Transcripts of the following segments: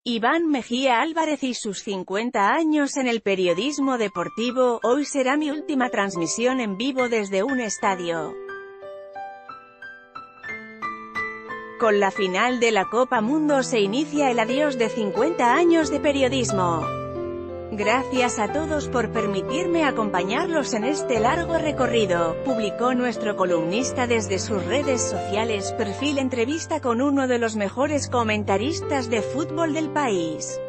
Iván Mejía Álvarez y sus 50 años en el periodismo deportivo. Hoy será mi última transmisión en vivo desde un estadio. Con la final de la Copa Mundo se inicia el adiós de 50 años de periodismo. Gracias a todos por permitirme acompañarlos en este largo recorrido, publicó nuestro columnista desde sus redes sociales. Perfil entrevista con uno de los mejores comentaristas de fútbol del país.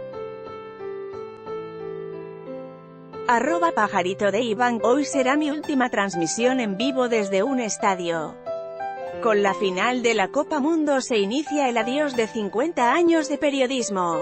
@pajarito de Iván. Hoy será mi última transmisión en vivo desde un estadio. Con la final de la Copa Mundo se inicia el adiós de 50 años de periodismo.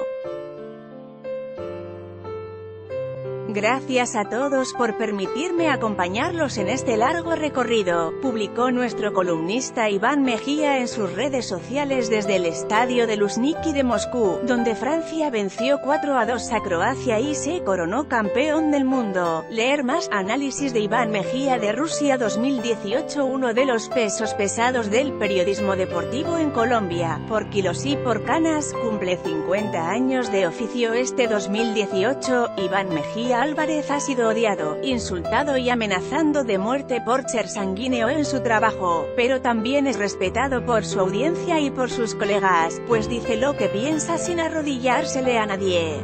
Gracias a todos por permitirme acompañarlos en este largo recorrido, publicó nuestro columnista Iván Mejía en sus redes sociales desde el estadio de Luzhniki de Moscú, donde Francia venció 4-2 a Croacia y se coronó campeón del mundo. Leer más. Análisis de Iván Mejía de Rusia 2018. Uno de los pesos pesados del periodismo deportivo en Colombia, por kilos y por canas, cumple 50 años de oficio este 2018. Iván Mejía Álvarez ha sido odiado, insultado y amenazando de muerte por ser sanguíneo en su trabajo, pero también es respetado por su audiencia y por sus colegas, pues dice lo que piensa sin arrodillársele a nadie.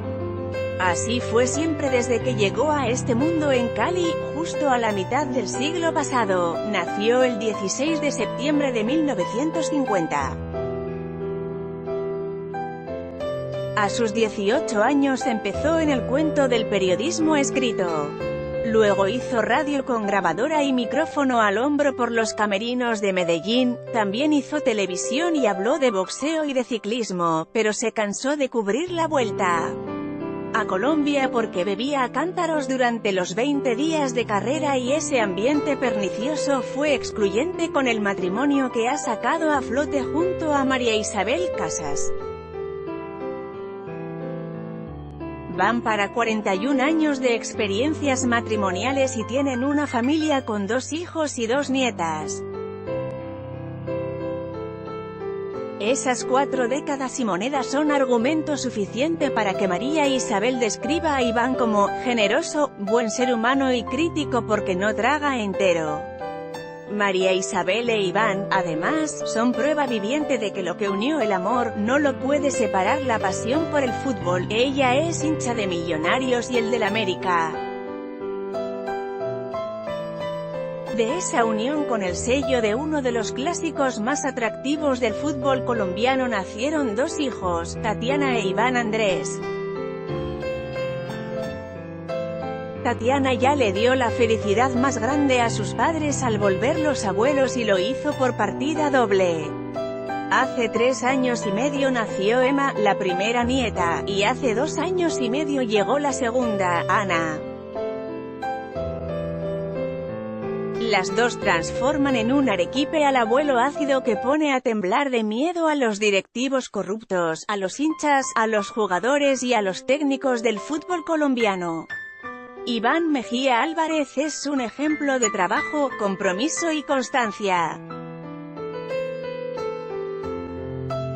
Así fue siempre desde que llegó a este mundo en Cali, justo a la mitad del siglo pasado. Nació el 16 de septiembre de 1950. A sus 18 años empezó en el cuento del periodismo escrito. Luego hizo radio con grabadora y micrófono al hombro por los camerinos de Medellín. También hizo televisión y habló de boxeo y de ciclismo, pero se cansó de cubrir la vuelta a Colombia porque bebía a cántaros durante los 20 días de carrera y ese ambiente pernicioso fue excluyente con el matrimonio que ha sacado a flote junto a María Isabel Casas. Van para 41 años de experiencias matrimoniales y tienen una familia con 2 hijos y 2 nietas. Esas 4 décadas y monedas son argumento suficiente para que María Isabel describa a Iván como generoso, buen ser humano y crítico porque no traga entero. María Isabel e Iván, además, son prueba viviente de que lo que unió el amor, no lo puede separar la pasión por el fútbol. Ella es hincha de Millonarios y él del América. De esa unión con el sello de uno de los clásicos más atractivos del fútbol colombiano nacieron 2 hijos, Tatiana e Iván Andrés. Tatiana ya le dio la felicidad más grande a sus padres al volverlos abuelos y lo hizo por partida doble. Hace 3 años y medio nació Emma, la primera nieta, y hace 2 años y medio llegó la segunda, Ana. Las 2 transforman en un arequipe al abuelo ácido que pone a temblar de miedo a los directivos corruptos, a los hinchas, a los jugadores y a los técnicos del fútbol colombiano. Iván Mejía Álvarez es un ejemplo de trabajo, compromiso y constancia.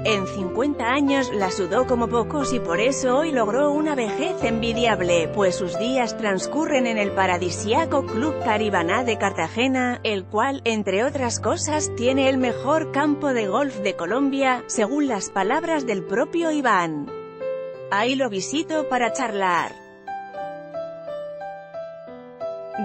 En 50 años la sudó como pocos y por eso hoy logró una vejez envidiable, pues sus días transcurren en el paradisíaco Club Caribaná de Cartagena, el cual, entre otras cosas, tiene el mejor campo de golf de Colombia, según las palabras del propio Iván. Ahí lo visito para charlar.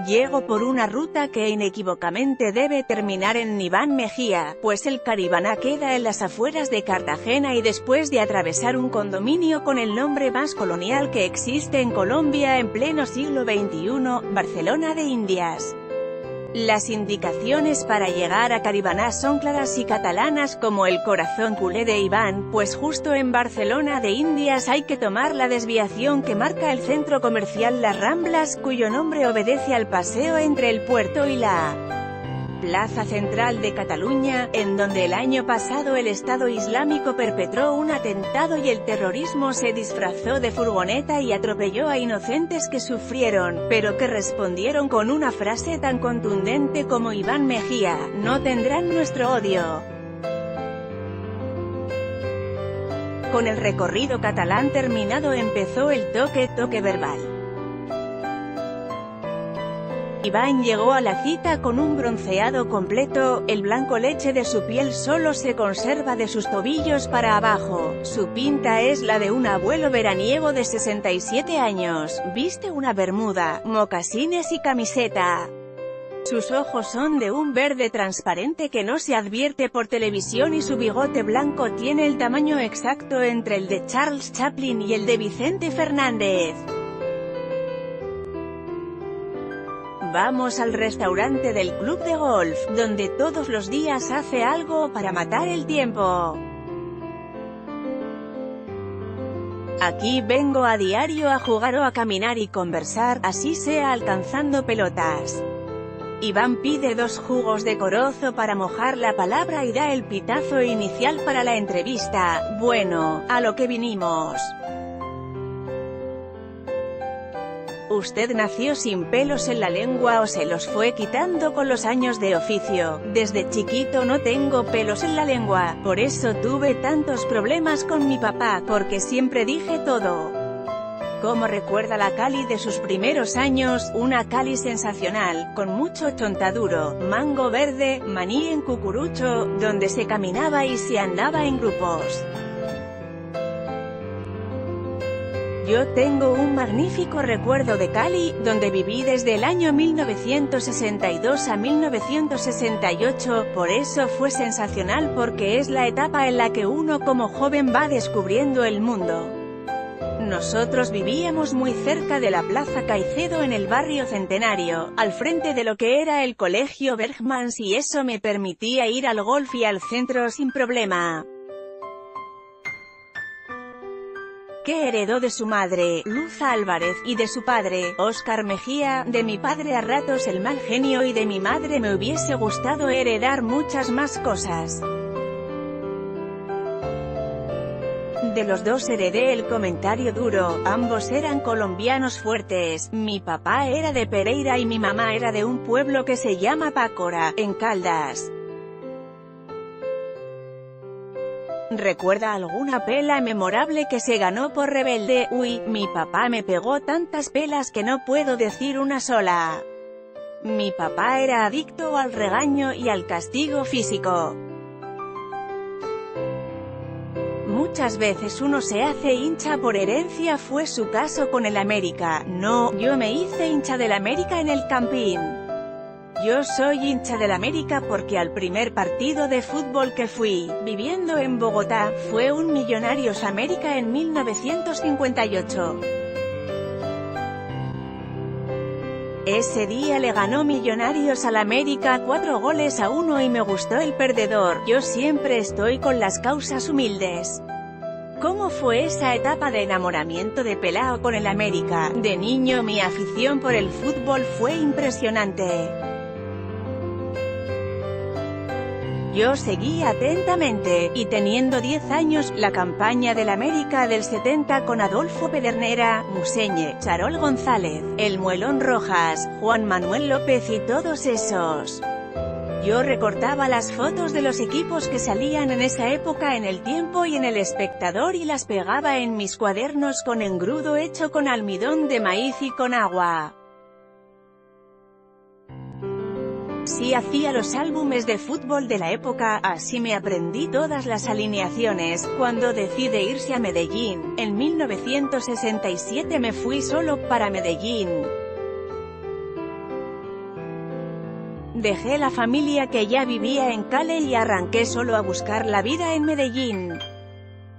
Llego por una ruta que inequívocamente debe terminar en Iván Mejía, pues el Caribaná queda en las afueras de Cartagena y después de atravesar un condominio con el nombre más colonial que existe en Colombia en pleno siglo XXI, Barcelona de Indias. Las indicaciones para llegar a Caribaná son claras y catalanas como el corazón culé de Iván, pues justo en Barcelona de Indias hay que tomar la desviación que marca el centro comercial Las Ramblas, cuyo nombre obedece al paseo entre el puerto y la plaza central de Cataluña, en donde el año pasado el Estado Islámico perpetró un atentado y el terrorismo se disfrazó de furgoneta y atropelló a inocentes que sufrieron, pero que respondieron con una frase tan contundente como Iván Mejía: no tendrán nuestro odio. Con el recorrido catalán terminado empezó el toque verbal. Iván llegó a la cita con un bronceado completo, el blanco leche de su piel solo se conserva de sus tobillos para abajo, su pinta es la de un abuelo veraniego de 67 años, viste una bermuda, mocasines y camiseta. Sus ojos son de un verde transparente que no se advierte por televisión y su bigote blanco tiene el tamaño exacto entre el de Charles Chaplin y el de Vicente Fernández. Vamos al restaurante del club de golf, donde todos los días hace algo para matar el tiempo. Aquí vengo a diario a jugar o a caminar y conversar, así sea alcanzando pelotas. Iván pide 2 jugos de corozo para mojar la palabra y da el pitazo inicial para la entrevista. Bueno, a lo que vinimos. ¿Usted nació sin pelos en la lengua o se los fue quitando con los años de oficio? Desde chiquito no tengo pelos en la lengua, por eso tuve tantos problemas con mi papá, porque siempre dije todo. ¿Cómo recuerda la Cali de sus primeros años? Una Cali sensacional, con mucho chontaduro, mango verde, maní en cucurucho, donde se caminaba y se andaba en grupos. Yo tengo un magnífico recuerdo de Cali, donde viví desde el año 1962 a 1968, por eso fue sensacional porque es la etapa en la que uno como joven va descubriendo el mundo. Nosotros vivíamos muy cerca de la Plaza Caicedo en el barrio Centenario, al frente de lo que era el colegio Bergmans y eso me permitía ir al golf y al centro sin problema. ¿Qué heredó de su madre, Luz Álvarez, y de su padre, Óscar Mejía? De mi padre a ratos el mal genio y de mi madre me hubiese gustado heredar muchas más cosas. De los dos heredé el comentario duro, ambos eran colombianos fuertes, mi papá era de Pereira y mi mamá era de un pueblo que se llama Pácora, en Caldas. ¿Recuerda alguna pela memorable que se ganó por rebelde? Uy, mi papá me pegó tantas pelas que no puedo decir una sola. Mi papá era adicto al regaño y al castigo físico. Muchas veces uno se hace hincha por herencia, fue su caso con el América. No, yo me hice hincha del América en el Campín. Yo soy hincha del América porque al primer partido de fútbol que fui, viviendo en Bogotá, fue un Millonarios América en 1958. Ese día le ganó Millonarios al América 4-1 y me gustó el perdedor. Yo siempre estoy con las causas humildes. ¿Cómo fue esa etapa de enamoramiento de pelao con el América? De niño mi afición por el fútbol fue impresionante. Yo seguí atentamente, y teniendo 10 años, la campaña del América del 70 con Adolfo Pedernera, Museñe, Charol González, El Muelón Rojas, Juan Manuel López y todos esos. Yo recortaba las fotos de los equipos que salían en esa época en El Tiempo y en El Espectador y las pegaba en mis cuadernos con engrudo hecho con almidón de maíz y con agua. Sí, hacía los álbumes de fútbol de la época, así me aprendí todas las alineaciones. Cuando decide irse a Medellín, en 1967 me fui solo para Medellín. Dejé la familia que ya vivía en Cali y arranqué solo a buscar la vida en Medellín.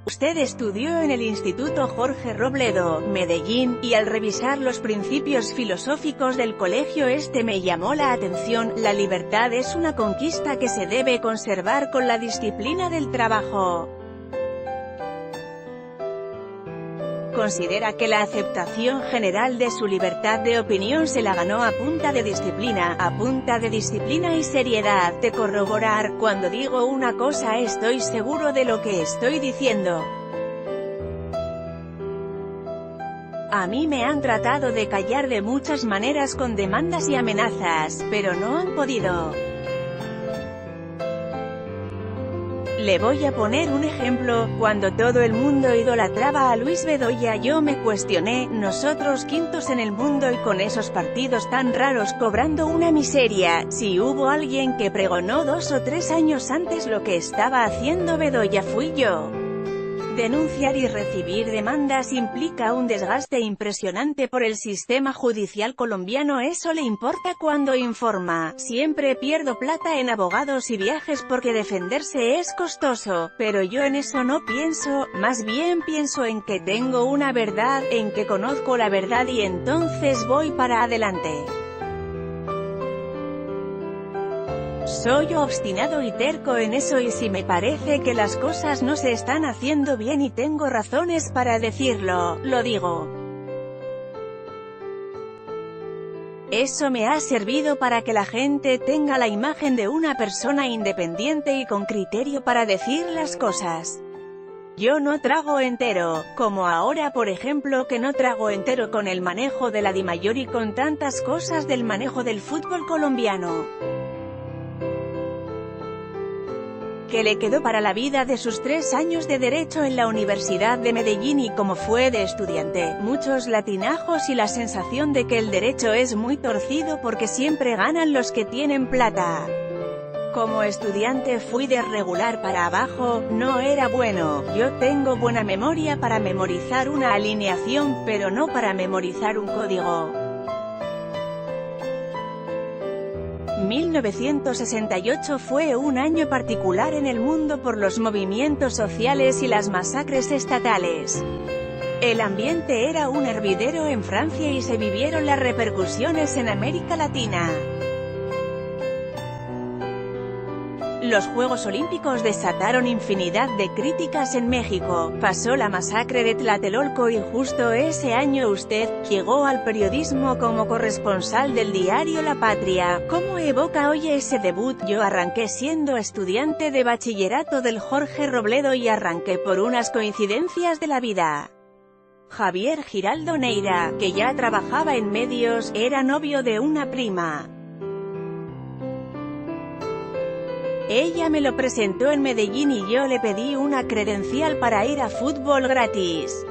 Usted estudió en el Instituto Jorge Robledo, Medellín, y al revisar los principios filosóficos del colegio me llamó la atención: la libertad es una conquista que se debe conservar con la disciplina del trabajo. Considera que la aceptación general de su libertad de opinión se la ganó a punta de disciplina y seriedad, de corroborar. Cuando digo una cosa estoy seguro de lo que estoy diciendo. A mí me han tratado de callar de muchas maneras con demandas y amenazas, pero no han podido. Le voy a poner un ejemplo. Cuando todo el mundo idolatraba a Luis Bedoya, yo me cuestioné, nosotros quintos en el mundo y con esos partidos tan raros cobrando una miseria, si hubo alguien que pregonó 2 o 3 años antes lo que estaba haciendo Bedoya fui yo. Denunciar y recibir demandas implica un desgaste impresionante por el sistema judicial colombiano. Eso le importa cuando informa. Siempre pierdo plata en abogados y viajes porque defenderse es costoso, pero yo en eso no pienso, más bien pienso en que tengo una verdad, en que conozco la verdad y entonces voy para adelante. Soy obstinado y terco en eso y si me parece que las cosas no se están haciendo bien y tengo razones para decirlo, lo digo. Eso me ha servido para que la gente tenga la imagen de una persona independiente y con criterio para decir las cosas. Yo no trago entero, como ahora por ejemplo que no trago entero con el manejo de la DIMAYOR y con tantas cosas del manejo del fútbol colombiano. Que le quedó para la vida de sus 3 años de Derecho en la Universidad de Medellín y como fue de estudiante, muchos latinajos y la sensación de que el derecho es muy torcido porque siempre ganan los que tienen plata. Como estudiante fui de regular para abajo, no era bueno, yo tengo buena memoria para memorizar una alineación pero no para memorizar un código. 1968 fue un año particular en el mundo por los movimientos sociales y las masacres estatales. El ambiente era un hervidero en Francia y se vivieron las repercusiones en América Latina. Los Juegos Olímpicos desataron infinidad de críticas en México, pasó la masacre de Tlatelolco y justo ese año usted llegó al periodismo como corresponsal del diario La Patria. ¿Cómo evoca hoy ese debut? Yo arranqué siendo estudiante de bachillerato del Jorge Robledo y arranqué por unas coincidencias de la vida. Javier Giraldo Neira, que ya trabajaba en medios, era novio de una prima. Ella me lo presentó en Medellín y yo le pedí una credencial para ir a fútbol gratis.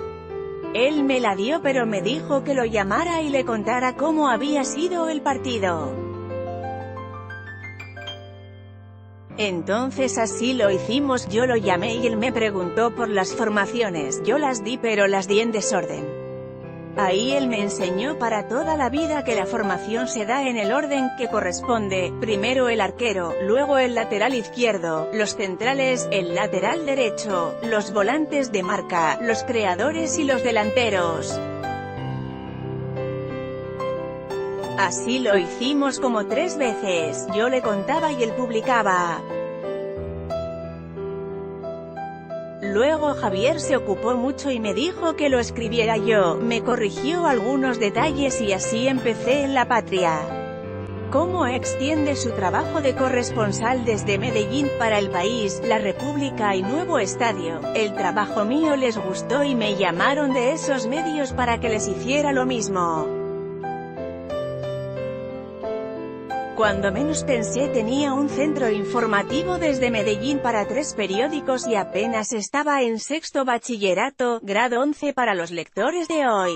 Él me la dio pero me dijo que lo llamara y le contara cómo había sido el partido. Entonces así lo hicimos, yo lo llamé y él me preguntó por las formaciones, yo las di pero las di en desorden. Ahí él me enseñó para toda la vida que la formación se da en el orden que corresponde, primero el arquero, luego el lateral izquierdo, los centrales, el lateral derecho, los volantes de marca, los creadores y los delanteros. Así lo hicimos como 3 veces, yo le contaba y él publicaba. Luego Javier se ocupó mucho y me dijo que lo escribiera yo, me corrigió algunos detalles y así empecé en La Patria. ¿Cómo extiende su trabajo de corresponsal desde Medellín para El País, La República y Nuevo Estadio? El trabajo mío les gustó y me llamaron de esos medios para que les hiciera lo mismo. Cuando menos pensé tenía un centro informativo desde Medellín para 3 periódicos y apenas estaba en 6º bachillerato, grado 11 para los lectores de hoy.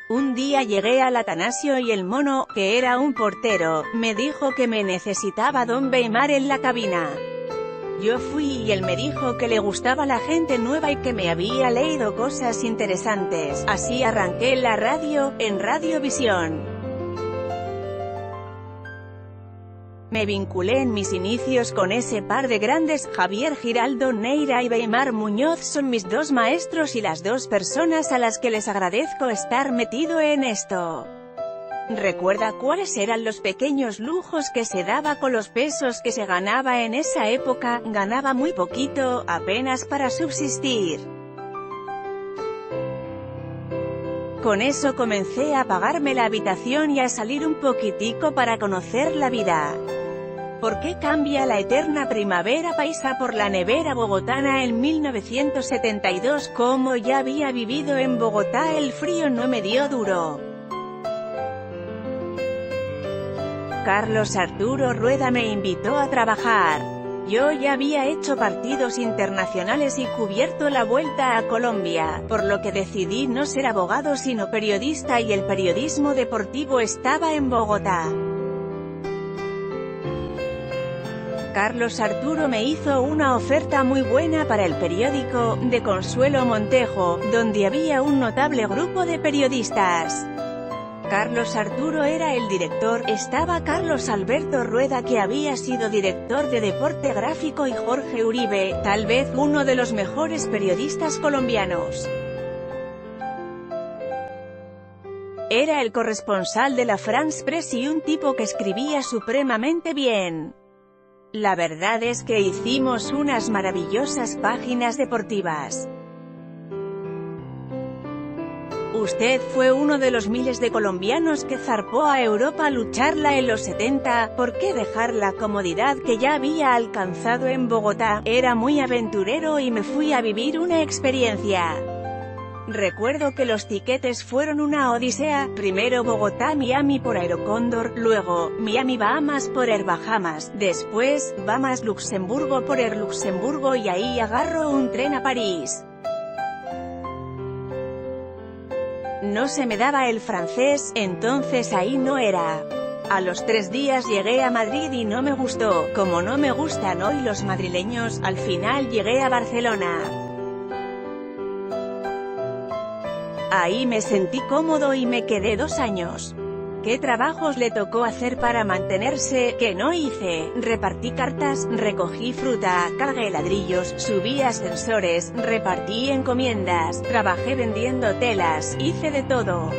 Un día llegué al Atanasio y el mono, que era un portero, me dijo que me necesitaba don Weimar en la cabina. Yo fui y él me dijo que le gustaba la gente nueva y que me había leído cosas interesantes. Así arranqué en la radio, en Radiovisión. Me vinculé en mis inicios con ese par de grandes, Javier Giraldo Neira y Weimar Muñoz son mis 2 maestros y las 2 personas a las que les agradezco estar metido en esto. ¿Recuerda cuáles eran los pequeños lujos que se daba con los pesos que se ganaba en esa época? Ganaba muy poquito, apenas para subsistir. Con eso comencé a pagarme la habitación y a salir un poquitico para conocer la vida. ¿Por qué cambia la eterna primavera paisa por la nevera bogotana en 1972? Como ya había vivido en Bogotá, el frío no me dio duro. Carlos Arturo Rueda me invitó a trabajar. Yo ya había hecho partidos internacionales y cubierto la Vuelta a Colombia, por lo que decidí no ser abogado sino periodista, y el periodismo deportivo estaba en Bogotá. Carlos Arturo me hizo una oferta muy buena para el periódico, de Consuelo Montejo, donde había un notable grupo de periodistas. Carlos Arturo era el director, estaba Carlos Alberto Rueda, que había sido director de Deporte Gráfico, y Jorge Uribe, tal vez uno de los mejores periodistas colombianos. Era el corresponsal de la France Press y un tipo que escribía supremamente bien. La verdad es que hicimos unas maravillosas páginas deportivas. Usted fue uno de los miles de colombianos que zarpó a Europa a lucharla en los 70, ¿por qué dejar la comodidad que ya había alcanzado en Bogotá? Era muy aventurero y me fui a vivir una experiencia. Recuerdo que los tiquetes fueron una odisea, primero Bogotá-Miami por Aerocóndor, luego, Miami-Bahamas por Air Bahamas, después, Bahamas-Luxemburgo por Air Luxemburgo, y ahí agarro un tren a París. No se me daba el francés, entonces ahí no era. A los 3 días llegué a Madrid y no me gustó, como no me gustan hoy los madrileños. Al final llegué a Barcelona. Ahí me sentí cómodo y me quedé 2 años. ¿Qué trabajos le tocó hacer para mantenerse? ¿Qué no hice? Repartí cartas, recogí fruta, cargué ladrillos, subí ascensores, repartí encomiendas, trabajé vendiendo telas, hice de todo.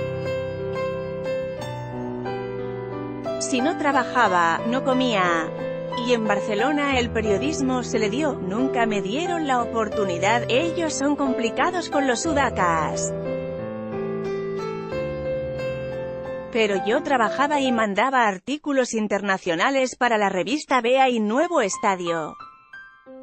Si no trabajaba, no comía. Y en Barcelona el periodismo se le dio, nunca me dieron la oportunidad, ellos son complicados con los sudacas. Pero yo trabajaba y mandaba artículos internacionales para la revista Vea y Nuevo Estadio.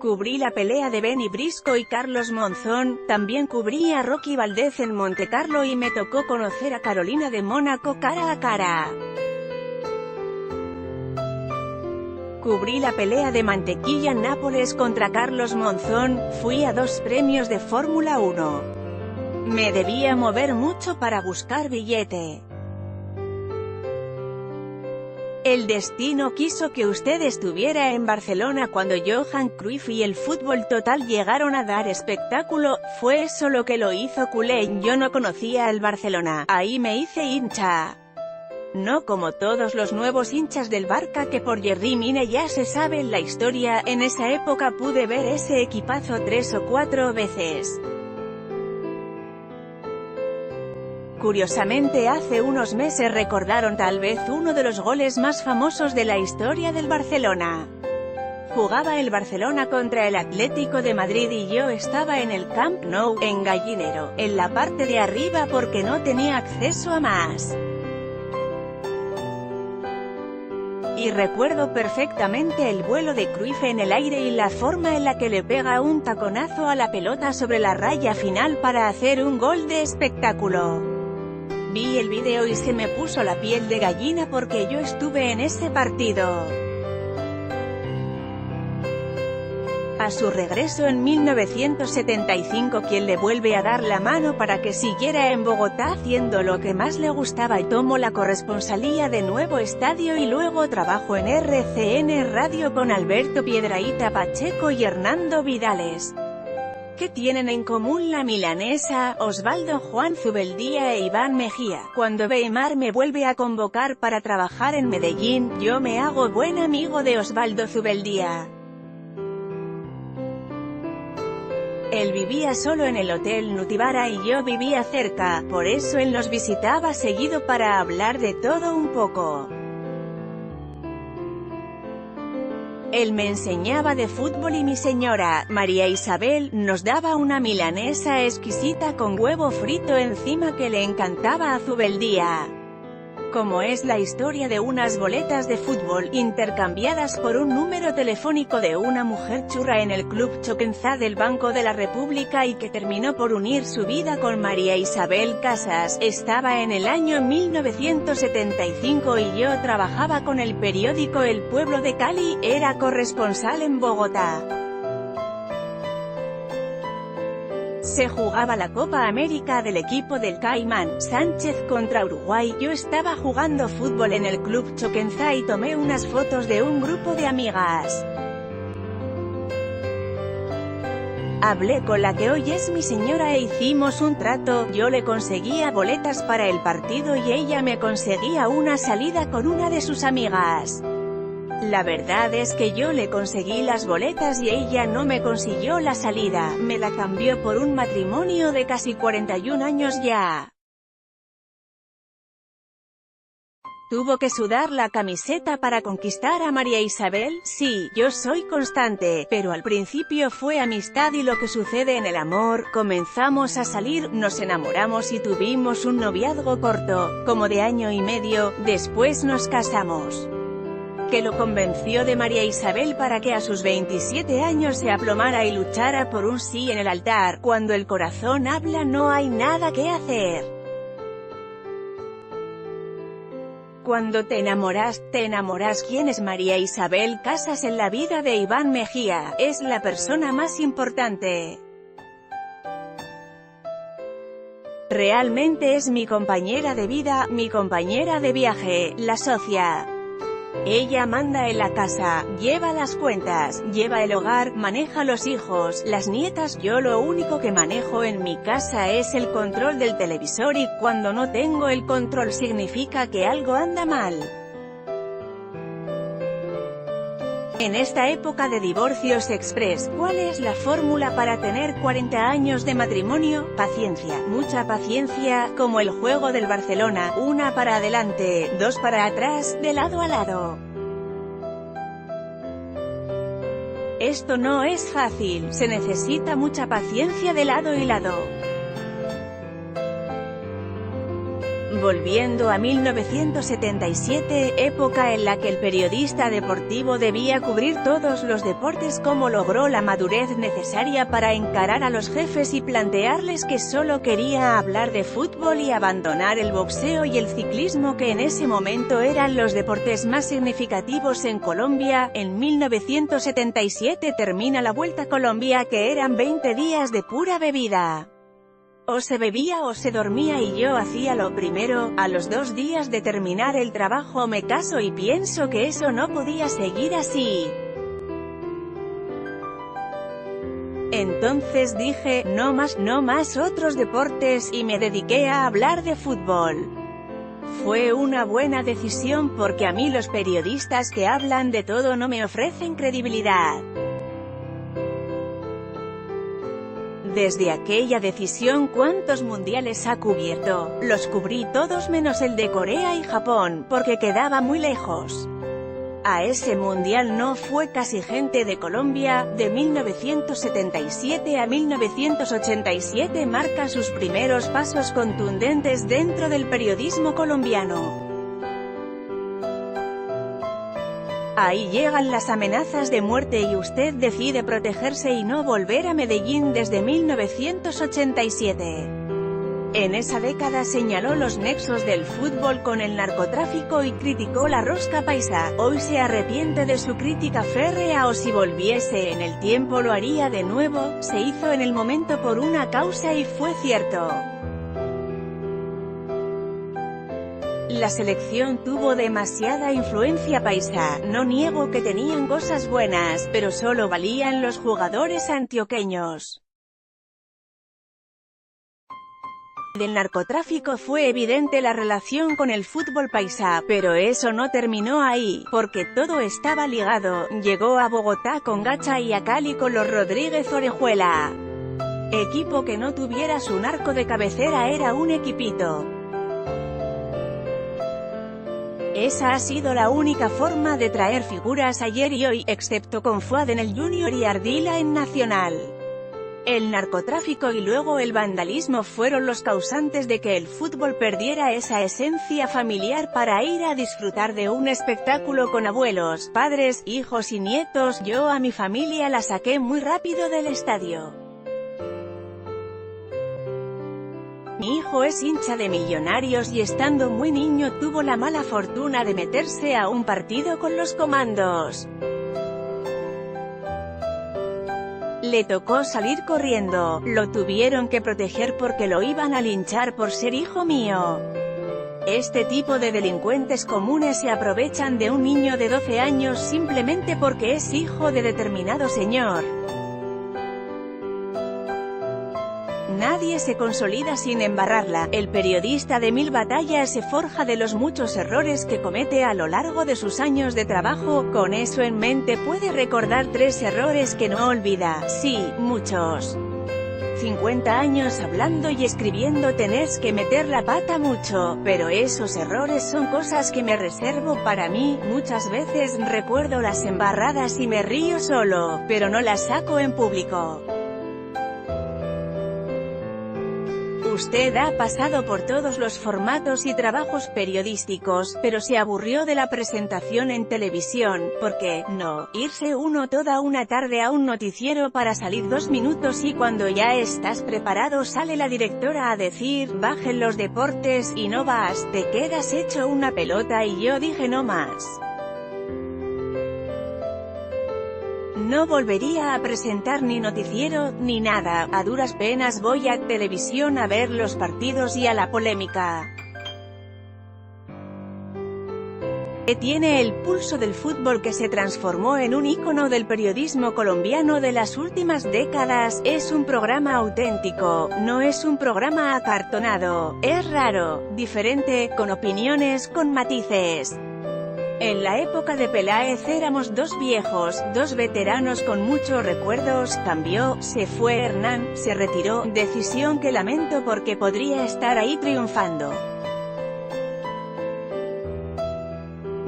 Cubrí la pelea de Benny Brisco y Carlos Monzón, también cubrí a Rocky Valdez en Montecarlo y me tocó conocer a Carolina de Mónaco cara a cara. Cubrí la pelea de Mantequilla en Nápoles contra Carlos Monzón, fui a 2 premios de Fórmula 1. Me debía mover mucho para buscar billete. El destino quiso que usted estuviera en Barcelona cuando Johan Cruyff y el fútbol total llegaron a dar espectáculo, fue eso lo que lo hizo culé. Yo no conocía al Barcelona, ahí me hice hincha. No como todos los nuevos hinchas del Barça que por Yerry Mina ya se sabe la historia, en esa época pude ver ese equipazo 3 o 4 veces. Curiosamente hace unos meses recordaron tal vez uno de los goles más famosos de la historia del Barcelona. Jugaba el Barcelona contra el Atlético de Madrid y yo estaba en el Camp Nou, en Gallinero, en la parte de arriba porque no tenía acceso a más. Y recuerdo perfectamente el vuelo de Cruyff en el aire y la forma en la que le pega un taconazo a la pelota sobre la raya final para hacer un gol de espectáculo. Vi el vídeo y se me puso la piel de gallina porque yo estuve en ese partido. A su regreso en 1975, quien le vuelve a dar la mano para que siguiera en Bogotá haciendo lo que más le gustaba, y tomó la corresponsalía de Nuevo Estadio y luego trabajó en RCN Radio con Alberto Piedrahita Pacheco y Hernando Vidales. ¿Qué tienen en común la milanesa, Osvaldo Juan Zubeldía e Iván Mejía? Cuando Weimar me vuelve a convocar para trabajar en Medellín, yo me hago buen amigo de Osvaldo Zubeldía. Él vivía solo en el Hotel Nutibara y yo vivía cerca, por eso él nos visitaba seguido para hablar de todo un poco. Él me enseñaba de fútbol y mi señora, María Isabel, nos daba una milanesa exquisita con huevo frito encima que le encantaba a Zubeldía. como es la historia de unas boletas de fútbol, intercambiadas por un número telefónico de una mujer churra en el Club Choquenza del Banco de la República y que terminó por unir su vida con María Isabel Casas. Estaba en el año 1975 y yo trabajaba con el periódico El Pueblo de Cali, era corresponsal en Bogotá. Se jugaba la Copa América del equipo del Caimán Sánchez contra Uruguay. Yo estaba jugando fútbol en el Club Choquenza y tomé unas fotos de un grupo de amigas. Hablé con la que hoy es mi señora e hicimos un trato. Yo le conseguía boletas para el partido y ella me conseguía una salida con una de sus amigas. La verdad es que yo le conseguí las boletas y ella no me consiguió la salida, me la cambió por un matrimonio de casi 41 años ya. ¿Tuvo que sudar la camiseta para conquistar a María Isabel? Sí, yo soy constante, pero al principio fue amistad y lo que sucede en el amor, comenzamos a salir, nos enamoramos y tuvimos un noviazgo corto, como de año y medio, después nos casamos. Que lo convenció de María Isabel para que a sus 27 años se aplomara y luchara por un sí en el altar. Cuando el corazón habla no hay nada que hacer. Cuando te enamoras. ¿Quién es María Isabel Casas en la vida de Iván Mejía? Es la persona más importante. Realmente es mi compañera de vida, mi compañera de viaje, la socia. Ella manda en la casa, lleva las cuentas, lleva el hogar, maneja los hijos, las nietas. Yo lo único que manejo en mi casa es el control del televisor y cuando no tengo el control significa que algo anda mal. En esta época de divorcios express, ¿cuál es la fórmula para tener 40 años de matrimonio? Paciencia, mucha paciencia, como el juego del Barcelona, 1 para adelante, 2 para atrás, de lado a lado. Esto no es fácil, se necesita mucha paciencia de lado y lado. Volviendo a 1977, época en la que el periodista deportivo debía cubrir todos los deportes. ¿Cómo logró la madurez necesaria para encarar a los jefes y plantearles que solo quería hablar de fútbol y abandonar el boxeo y el ciclismo, que en ese momento eran los deportes más significativos en Colombia? En 1977 termina la Vuelta a Colombia, que eran 20 días de pura bebida. O se bebía o se dormía y yo hacía lo primero. A los 2 días de terminar el trabajo me caso y pienso que eso no podía seguir así. Entonces dije, no más otros deportes, y me dediqué a hablar de fútbol. Fue una buena decisión porque a mí los periodistas que hablan de todo no me ofrecen credibilidad. Desde aquella decisión, ¿cuántos mundiales ha cubierto? Los cubrí todos menos el de Corea y Japón, porque quedaba muy lejos. A ese mundial no fue casi gente de Colombia. De 1977 a 1987 marca sus primeros pasos contundentes dentro del periodismo colombiano. Ahí llegan las amenazas de muerte y usted decide protegerse y no volver a Medellín desde 1987. En esa década señaló los nexos del fútbol con el narcotráfico y criticó la rosca paisa. Hoy se arrepiente de su crítica férrea, o si volviese en el tiempo lo haría de nuevo. Se hizo en el momento por una causa y fue cierto. La selección tuvo demasiada influencia paisa. No niego que tenían cosas buenas, pero solo valían los jugadores antioqueños. Del narcotráfico fue evidente la relación con el fútbol paisa, pero eso no terminó ahí, porque todo estaba ligado. Llegó a Bogotá con Gacha y a Cali con los Rodríguez Orejuela. Equipo que no tuviera su narco de cabecera era un equipito. Esa ha sido la única forma de traer figuras ayer y hoy, excepto con Fuad en el Junior y Ardila en Nacional. El narcotráfico y luego el vandalismo fueron los causantes de que el fútbol perdiera esa esencia familiar para ir a disfrutar de un espectáculo con abuelos, padres, hijos y nietos. Yo a mi familia la saqué muy rápido del estadio. Mi hijo es hincha de Millonarios y estando muy niño tuvo la mala fortuna de meterse a un partido con los comandos. Le tocó salir corriendo, lo tuvieron que proteger porque lo iban a linchar por ser hijo mío. Este tipo de delincuentes comunes se aprovechan de un niño de 12 años simplemente porque es hijo de determinado señor. Nadie se consolida sin embarrarla. El periodista de 1000 batallas se forja de los muchos errores que comete a lo largo de sus años de trabajo. Con eso en mente puede recordar 3 errores que no olvida. Sí, muchos. 50 años hablando y escribiendo, tenés que meter la pata mucho, pero esos errores son cosas que me reservo para mí. Muchas veces recuerdo las embarradas y me río solo, pero no las saco en público. Usted ha pasado por todos los formatos y trabajos periodísticos, pero se aburrió de la presentación en televisión, ¿por qué no irse uno toda una tarde a un noticiero para salir 2 minutos y cuando ya estás preparado sale la directora a decir, bajen los deportes, y no vas, te quedas hecho una pelota? Y yo dije no más. No volvería a presentar ni noticiero, ni nada, a duras penas voy a televisión a ver los partidos y a la polémica. Tiene el pulso del fútbol que se transformó en un ícono del periodismo colombiano de las últimas décadas. Es un programa auténtico, no es un programa acartonado, es raro, diferente, con opiniones, con matices. En la época de Peláez éramos 2 viejos, 2 veteranos con muchos recuerdos. Cambió, se fue Hernán, se retiró, decisión que lamento porque podría estar ahí triunfando.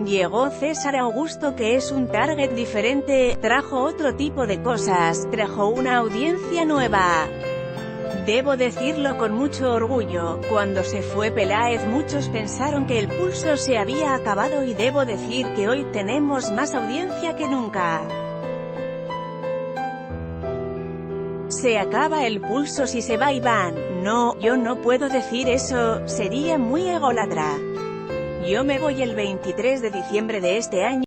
Llegó César Augusto, que es un target diferente, trajo otro tipo de cosas, trajo una audiencia nueva. Debo decirlo con mucho orgullo, cuando se fue Peláez muchos pensaron que el pulso se había acabado y debo decir que hoy tenemos más audiencia que nunca. Se acaba el pulso si se va Iván. No, yo no puedo decir eso, sería muy ególatra. Yo me voy el 23 de diciembre de este año.